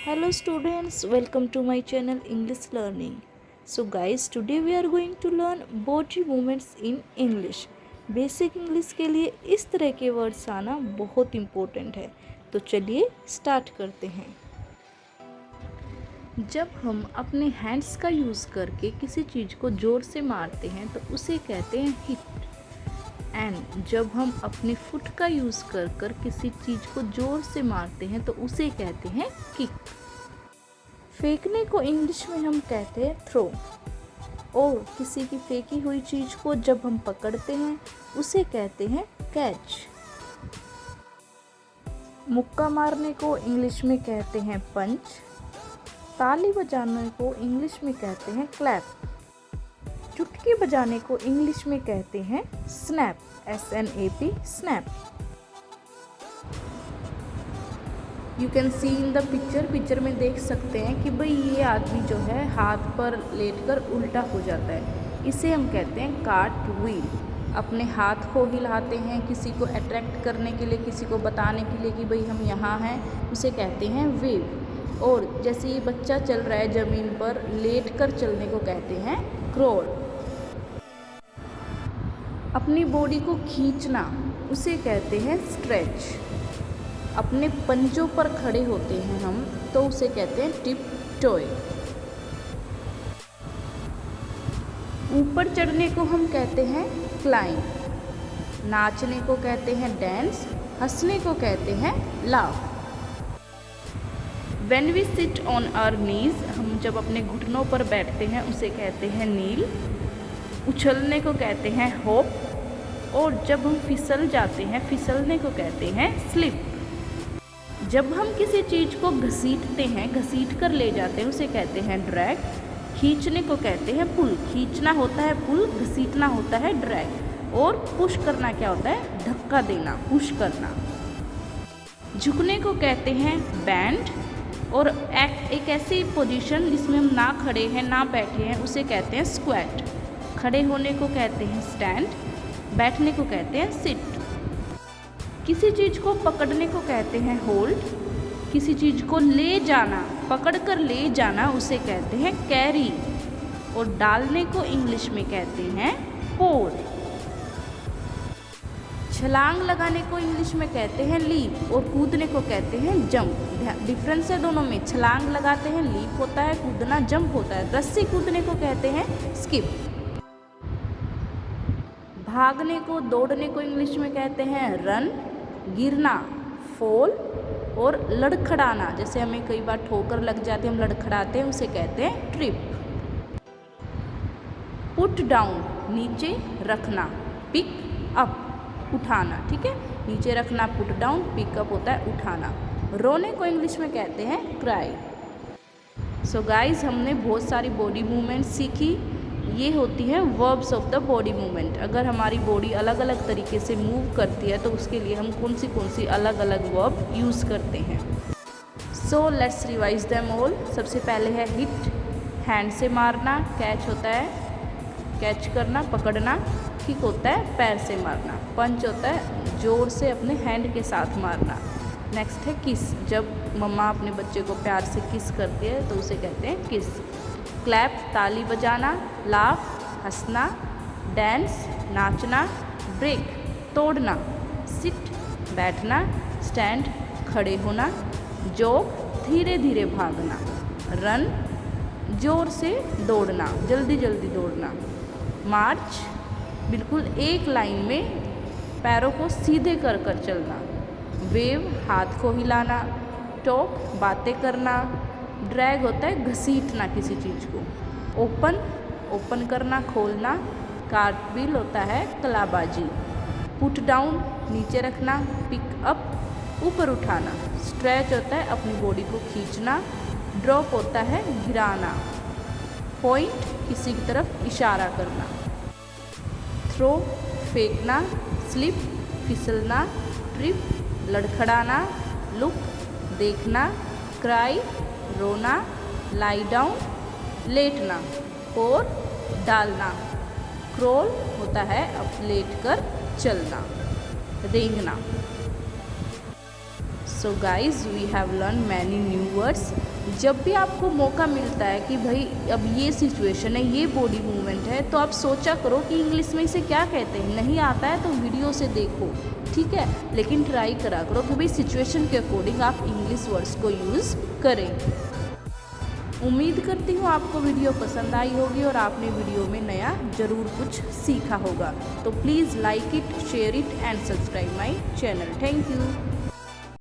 Hello students, welcome to my channel English Learning. So guys, today we are going to learn body movements in English. Basic English के लिए इस तरह के words आना बहुत important है। तो चलिए स्टार्ट करते हैं। जब हम अपने हैंड्स का यूज़ करके किसी चीज़ को ज़ोर से मारते हैं तो उसे कहते हैं हिट। एंड जब हम अपने फुट का यूज़ कर किसी चीज़ को ज़ोर से मारते हैं तो उसे कहते हैं किक। फेंकने को इंग्लिश में हम कहते हैं थ्रो। और किसी की फेंकी हुई चीज़ को जब हम पकड़ते हैं उसे कहते हैं कैच। मुक्का मारने को इंग्लिश में कहते हैं पंच। ताली बजाने को इंग्लिश में कहते हैं क्लैप। चुटकी बजाने को इंग्लिश में कहते हैं snap, SNAP, snap. You can see in the picture में देख सकते हैं कि भाई ये आदमी जो है हाथ पर लेटकर उल्टा हो जाता है, इसे हम कहते हैं कार्ट व्हील। अपने हाथ को हिलाते हैं किसी को अट्रैक्ट करने के लिए, किसी को बताने के लिए कि भाई हम यहाँ हैं, उसे कहते हैं वेव। और जैसे ये बच्चा चल रहा है ज़मीन पर लेट कर चलने को कहते हैं क्रॉल। अपनी बॉडी को खींचना उसे कहते हैं स्ट्रेच। अपने पंजों पर खड़े होते हैं हम तो उसे कहते हैं टिप टॉय। ऊपर चढ़ने को हम कहते हैं क्लाइंब। नाचने को कहते हैं डांस। हंसने को कहते हैं laugh. When we sit on our knees, हम जब अपने घुटनों पर बैठते हैं उसे कहते हैं नील। उछलने को कहते हैं हॉप। और जब हम फिसल जाते हैं फिसलने को कहते हैं स्लिप। जब हम किसी चीज़ को घसीटते हैं, घसीट कर ले जाते हैं, उसे कहते हैं ड्रैग। खींचने को कहते हैं पुल। खींचना होता है पुल, घसीटना होता है ड्रैग। और पुश करना क्या होता है? धक्का देना, पुश करना। झुकने को कहते हैं बैंड। और एक ऐसी पोजीशन जिसमें हम ना खड़े हैं ना बैठे हैं उसे कहते हैं स्क्वैट। खड़े होने को कहते हैं स्टैंड। बैठने को कहते हैं सिट। किसी चीज़ को पकड़ने को कहते हैं होल्ड। किसी चीज़ को ले जाना, पकड़ कर ले जाना, उसे कहते हैं कैरी। और डालने को इंग्लिश में कहते हैं पोर। छलांग लगाने को इंग्लिश में कहते हैं लीप। और कूदने को कहते हैं जंप। डिफरेंस है दोनों में। छलांग लगाते हैं लीप होता है, कूदना जंप होता है। रस्सी कूदने को कहते हैं स्किप। भागने को, दौड़ने को इंग्लिश में कहते हैं रन। गिरना फॉल। और लड़खड़ाना, जैसे हमें कई बार ठोकर लग जाती है हम लड़खड़ाते हैं, उसे कहते हैं ट्रिप। पुट डाउन नीचे रखना। पिक अप उठाना, ठीक है। नीचे रखना पुट डाउन, पिकअप होता है उठाना। रोने को इंग्लिश में कहते हैं क्राई। सो गाइस, हमने बहुत सारी बॉडी मूवमेंट सीखी। ये होती है verbs of the body movement. अगर हमारी बॉडी अलग अलग तरीके से मूव करती है तो उसके लिए हम कौन सी अलग अलग वर्ब यूज़ करते हैं। So let's revise them all. सबसे पहले है हिट, हैंड से मारना। कैच होता है कैच करना, पकड़ना। किक होता है पैर से मारना। पंच होता है जोर से अपने हैंड के साथ मारना। नेक्स्ट है किस, जब मम्मा अपने बच्चे को प्यार से किस करती है तो उसे कहते हैं किस। क्लैप ताली बजाना। लाफ हंसना। डांस नाचना। ब्रेक तोड़ना। सिट बैठना। स्टैंड खड़े होना। जॉग धीरे धीरे भागना। रन जोर से दौड़ना, जल्दी जल्दी दौड़ना। मार्च बिल्कुल एक लाइन में पैरों को सीधे कर कर चलना। वेव हाथ को हिलाना। टॉक बातें करना। ड्रैग होता है घसीटना किसी चीज़ को। ओपन करना, खोलना। कार्टव्हील होता है कलाबाजी। पुट डाउन नीचे रखना। पिक अप ऊपर उठाना। स्ट्रेच होता है अपनी बॉडी को खींचना। ड्रॉप होता है गिराना। पॉइंट किसी की तरफ इशारा करना। थ्रो फेंकना। स्लिप फिसलना। ट्रिप लड़खड़ाना। लुक देखना। क्राई रोना। लाई डाउन लेटना। और डालना। क्रोल होता है अब लेट कर चलना, रेंगना। So guys we have learn many new words. जब भी आपको मौका मिलता है कि भाई अब ये सिचुएशन है, ये बॉडी मूवमेंट है, तो आप सोचा करो कि इंग्लिश में इसे क्या कहते हैं। नहीं आता है तो वीडियो से देखो, ठीक है, लेकिन ट्राई करा करो कि भाई सिचुएशन के अकॉर्डिंग आप इंग्लिश वर्ड्स को यूज़ करें। उम्मीद करती हूँ आपको वीडियो पसंद आई होगी और आपने वीडियो में नया ज़रूर कुछ सीखा होगा। तो please like it, share it and subscribe my channel. Thank you.